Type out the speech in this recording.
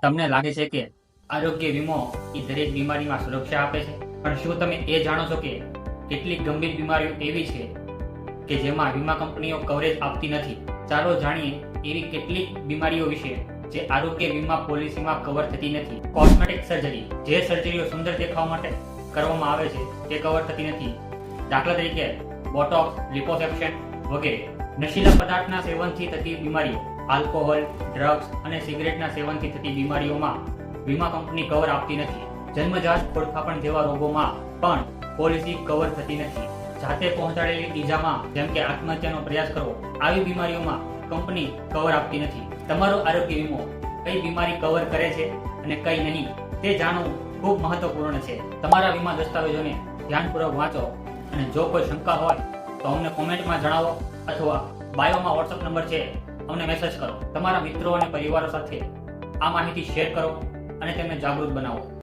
તમને લાગે છે કે આરોગ્ય વીમો એ દરેક બીમારીમાં સુરક્ષા આપે છે, પણ શું તમે એ જાણો છો કે કેટલીક ગંભીર બીમારીઓ એવી છે કે જેમાં વીમા કંપનીઓ કવરેજ આપતી નથી? ચાલો જાણીએ એવી કેટલીક બીમારીઓ વિશે જે આરોગ્ય વીમા પોલિસીમાં કવર થતી નથી. કોસ્મેટિક સર્જરી, જે સર્જરીઓ સુંદર દેખાવા માટે કરવામાં આવે છે તે કવર થતી નથી. દાખલા તરીકે બોટોક્સ, લિપોસેક્શન વગેરે. નશીલા પદાર્થના સેવનથી થતી બીમારીઓ, આલ્કોહોલ, ડ્રગ્સ અને સિગરેટના સેવનથી થતી બીમારીઓમાં વીમા કંપની કવર આપતી નથી. જન્મજાત ખોડખાપણ જેવા રોગોમાં પણ પોલિસી કવર થતી નથી. જાતે પહોંચાડેલી ઈજામાં જેમ કે આત્મહત્યાનો પ્રયાસ કરવો, આવી બીમારીઓમાં કંપની કવર આપતી નથી. તમારો આરોગ્ય વીમો કઈ બીમારી કવર કરે છે અને કઈ નહીં તે જાણવું ખૂબ મહત્વપૂર્ણ છે. તમારા વીમા દસ્તાવેજોને ધ્યાનપૂર્વક વાંચો અને જો કોઈ શંકા હોય તો અમને કોમેન્ટમાં જણાવો અથવા બાયોમાં વોટ્સઅપ નંબર છે, અમને મેસેજ કરો. તમારા મિત્રો અને પરિવારો સાથે આ માહિતી શેર કરો અને તેમને જાગૃત બનાવો.